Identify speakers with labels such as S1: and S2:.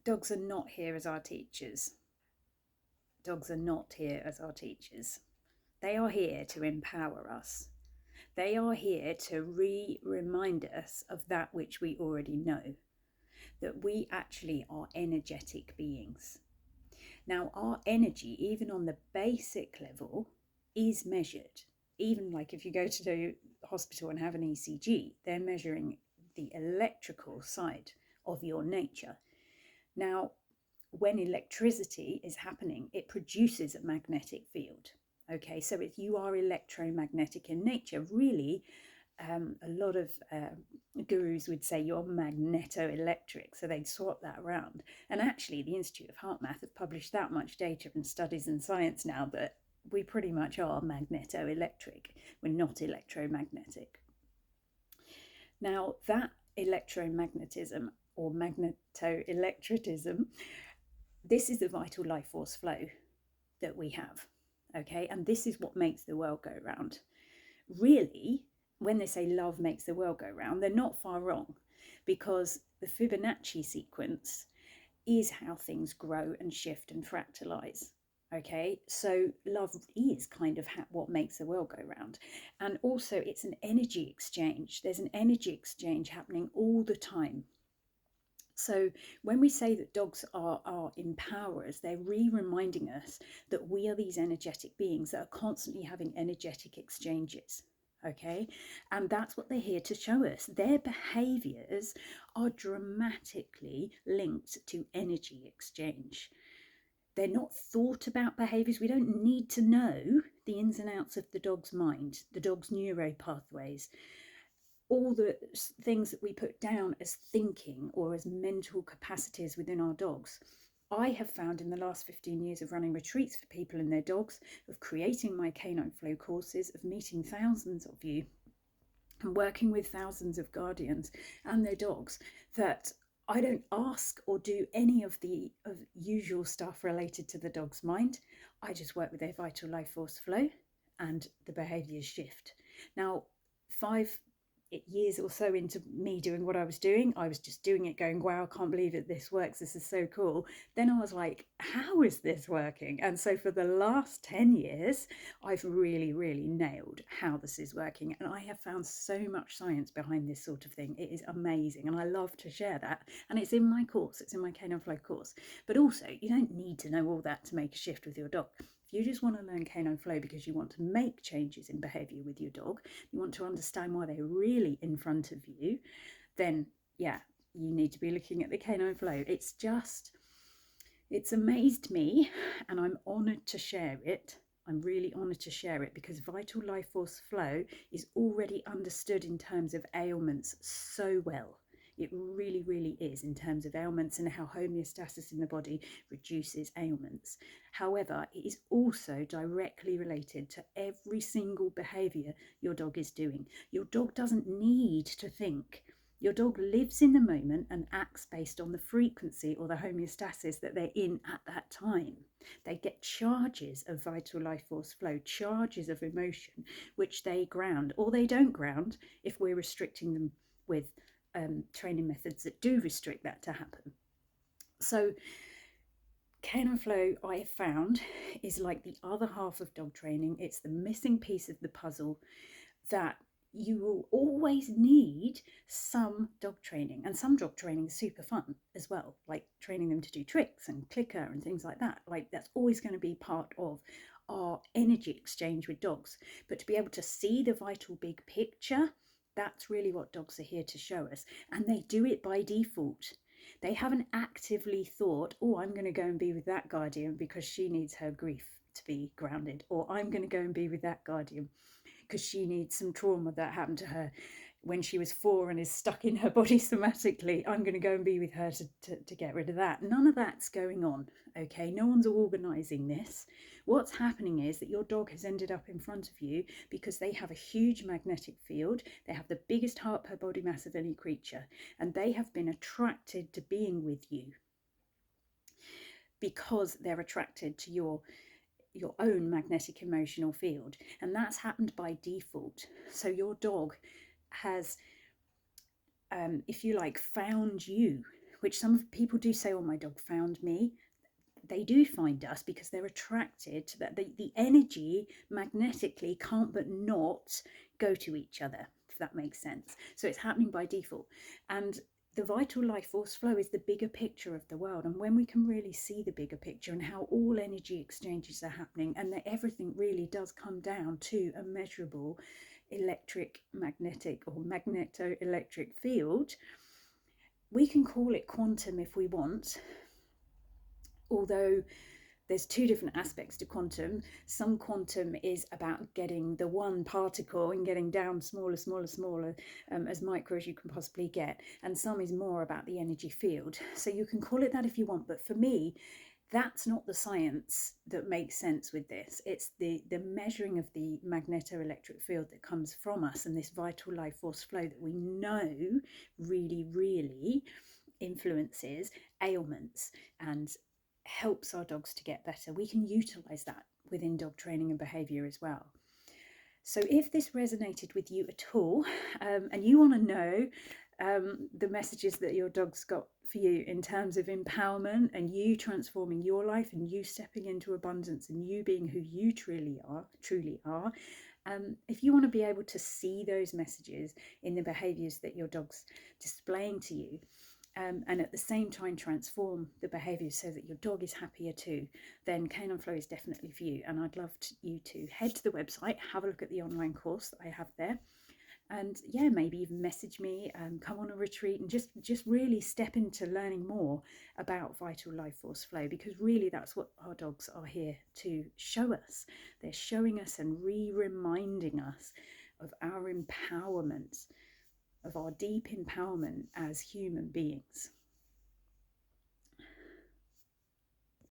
S1: Dogs are not here as our teachers. Dogs are not here as our teachers. They are here to empower us. They are here to remind us of that which we already know, that we actually are energetic beings. Now, our energy, even on the basic level, is measured. Even like if you go to the hospital and have an ECG, they're measuring the electrical side of your nature. Now, when electricity is happening, it produces a magnetic field. Okay, so if you are electromagnetic in nature, really, a lot of gurus would say you're magnetoelectric, so they'd swap that around. And actually, the Institute of Heart Math have published that much data and studies in science now that we pretty much are magnetoelectric. We're not electromagnetic. Now, that electromagnetism or magnetoelectricism, this is the vital life force flow that we have. Okay, and this is what makes the world go round. Really, when they say love makes the world go round, they're not far wrong, because the Fibonacci sequence is how things grow and shift and fractalize. Okay, so love is kind of what makes the world go round. And also, it's an energy exchange. There's an energy exchange happening all the time. So when we say that dogs are empowerers, they're reminding us that we are these energetic beings that are constantly having energetic exchanges. Okay, and that's what they're here to show us. Their behaviors are dramatically linked to energy exchange. They're not thought about behaviors. We don't need to know the ins and outs of the dog's mind, the dog's neuro pathways, all the things that we put down as thinking or as mental capacities within our dogs. I have found in the last 15 years of running retreats for people and their dogs, of creating my Canine Flow courses, of meeting thousands of you and working with thousands of guardians and their dogs, that I don't ask or do any of the usual stuff related to the dog's mind. I just work with their vital life force flow and the behaviours shift. Now, 5 years or so into me doing what I was doing, I was just doing it going, wow, I can't believe it, this works, this is so cool. Then I was like, how is this working? And so for the last 10 years, I've really nailed how this is working. And I have found so much science behind this sort of thing. It is amazing. And I love to share that. And it's in my course, it's in my Canine Flow course. But also, you don't need to know all that to make a shift with your dog. If you just want to learn Canine Flow because you want to make changes in behavior with your dog, you want to understand why they're really in front of you, then yeah, you need to be looking at the Canine Flow. It's amazed me, and I'm honoured to share it. I'm really honoured to share it because vital life force flow is already understood in terms of ailments so well. It really is, in terms of ailments and how homeostasis in the body reduces ailments. However, it is also directly related to every single behaviour your dog is doing. Your dog doesn't need to think. Your dog lives in the moment and acts based on the frequency or the homeostasis that they're in at that time. They get charges of vital life force flow, charges of emotion, which they ground, or they don't ground if we're restricting them with training methods that do restrict that to happen. So Canine Flow, I have found, is like the other half of dog training. It's the missing piece of the puzzle that you will always need some dog training, and some dog training is super fun as well, like training them to do tricks and clicker and things like that. Like, that's always going to be part of our energy exchange with dogs. But to be able to see the vital big picture, that's really what dogs are here to show us. And they do it by default. They haven't actively thought, oh, I'm going to go and be with that guardian because she needs her grief to be grounded, or I'm going to go and be with that guardian because she needs some trauma that happened to her when she was 4 and is stuck in her body somatically. I'm going to go and be with her to get rid of that. None of that's going on, okay? No one's organising this. What's happening is that your dog has ended up in front of you because they have a huge magnetic field. They have the biggest heart per body mass of any creature, and they have been attracted to being with you because they're attracted to your own magnetic emotional field, and that's happened by default. So your dog has, if you like, found you which some people do say, oh, my dog found me. They do find us because they're attracted to that. The energy magnetically can't but not go to each other, if that makes sense. So it's happening by default. And the vital life force flow is the bigger picture of the world. And when we can really see the bigger picture and how all energy exchanges are happening, and that everything really does come down to a measurable electric, magnetic, or magneto-electric field, we can call it quantum if we want, although there's two different aspects to quantum. Some quantum is about getting the one particle and getting down smaller, as micro as you can possibly get. And some is more about the energy field. So you can call it that if you want. But for me, that's not the science that makes sense with this. It's the measuring of the magneto-electric field that comes from us, and this vital life force flow that we know really, really influences ailments and helps our dogs to get better. We can utilize that within dog training and behavior as well. So if this resonated with you at all, and you want to know the messages that your dog's got for you in terms of empowerment and you transforming your life and you stepping into abundance and you being who you truly are, if you want to be able to see those messages in the behaviors that your dog's displaying to you, and at the same time transform the behaviours so that your dog is happier too, then Canine Flow is definitely for you. And I'd love you to head to the website, have a look at the online course that I have there, and yeah, maybe even message me, come on a retreat, and just really step into learning more about vital life force flow, because really that's what our dogs are here to show us. They're showing us and reminding us of our empowerment, of our deep empowerment as human beings.